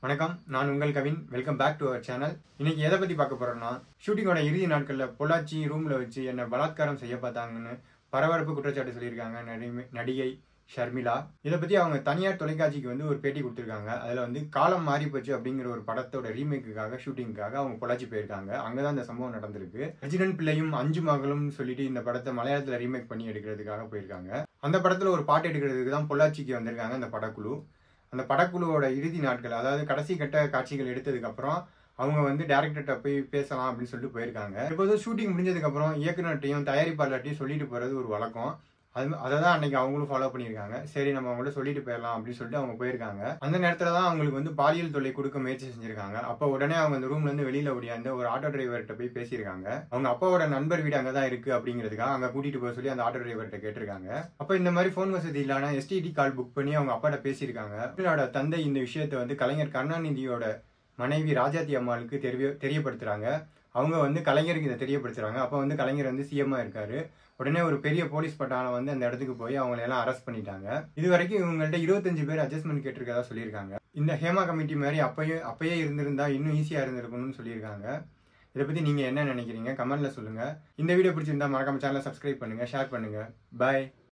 வணக்கம், நான் உங்கள் Kavin. Welcome back to our channel. இன்னைக்கு எதை பத்தி பார்க்க போறோம்னா, ஷூட்டிங்கோட இறுதி நாட்கள்ல பொள்ளாச்சி ரூம்ல வச்சு என்ன பலாத்காரம் செய்ய பார்த்தாங்கன்னு பரபரப்பு குற்றச்சாட்டு சொல்லியிருக்காங்க நடிகை ஷர்மிளா. இதை பத்தி அவங்க தனியார் தொலைக்காட்சிக்கு ஒரு பேட்டி கொடுத்திருக்காங்க. அதுல காலம் மாறி போச்சு அப்படிங்கிற ஒரு படத்தோட ரீமேக்குக்காக ஷூட்டிங்காக அவங்க பொள்ளாச்சி போயிருக்காங்க. அங்கதான் இந்த சம்பவம் நடந்திருக்கு. ரெஜிடென்ட் பிள்ளையும் அஞ்சு மகளும் சொல்லிட்டு இந்த படத்தை மலையாளத்துல ரீமேக் பண்ணி எடுக்கிறதுக்காக போயிருக்காங்க. அந்த படத்துல ஒரு பாட்டு எடுக்கிறதுக்கு தான் பொள்ளாச்சிக்கு வந்திருக்காங்க அந்த படக்குழு. அந்த படக்குழுவோட இறுதி நாட்கள், அதாவது கடைசி கட்ட காட்சிகள் எடுத்ததுக்கு அப்புறம் அவங்க டைரக்டர்கிட்ட போய் பேசலாம் அப்படின்னு சொல்லிட்டு போயிருக்காங்க. எப்போதும் ஷூட்டிங் முடிஞ்சதுக்கு அப்புறம் இயக்குநர்கிட்டையும் தயாரிப்பாளர்கிட்டையும் சொல்லிட்டு போறது ஒரு வழக்கம். அதை தான் அன்னைக்கு அவங்களும் ஃபாலோ பண்ணியிருக்காங்க. சரி, நம்ம அவங்கள்ட்ட சொல்லிட்டு போயிடலாம் அப்படின்னு சொல்லிட்டு அவங்க போயிருக்காங்க. அந்த நேரத்துல தான் அவங்களுக்கு பாலியல் தொல்லை கொடுக்க முயற்சி செஞ்சிருக்காங்க. அப்ப உடனே அவங்க அந்த ரூம்ல இருந்து வெளியில ஓடியாந்து ஒரு ஆட்டோ டிரைவர்கிட்ட போய் பேசியிருக்காங்க. அவங்க அப்பாவோட நண்பர் வீடு அங்கதான் இருக்கு அப்படிங்கிறதுக்காக அங்க கூட்டிட்டு போக சொல்லி அந்த ஆட்டோ டிரைவர்கிட்ட கேட்டிருக்காங்க. அப்ப இந்த மாதிரி போன் வசதி இல்லாம எஸ்டிடி கால் புக் பண்ணி அவங்க அப்பாட்ட பேசியிருக்காங்க. அவங்களோட தந்தை இந்த விஷயத்த கலைஞர் கருணாநிதியோட மனைவி ராஜாத்தி அம்மாளுக்கு தெரியப்படுத்துறாங்க. அவங்க கலைஞருக்கு இதை தெரியப்படுத்துறாங்க. அப்ப கலைஞர் சிஎம்மா இருக்காரு. உடனே ஒரு பெரிய போலீஸ் பட்டாளம் அந்த இடத்துக்கு போய் அவங்களை எல்லாம் அரெஸ்ட் பண்ணிட்டாங்க. இது வரைக்கும் இவங்கள்ட்ட 25 பேர் அட்ஜஸ்ட்மெண்ட் கேட்டிருக்கதா சொல்லியிருக்காங்க. இந்த ஹேமா கமிட்டி மாதிரி அப்பயே இருந்திருந்தா இன்னும் ஈஸியா இருந்திருக்கும்னு சொல்லியிருக்காங்க. இதை பத்தி நீங்க என்ன நினைக்கிறீங்க? கமெண்ட்ல சொல்லுங்க. இந்த வீடியோ பிடிச்சிருந்தா மறக்காம சேனலை சப்ஸ்கிரைப் பண்ணுங்க, ஷேர் பண்ணுங்க. பாய்.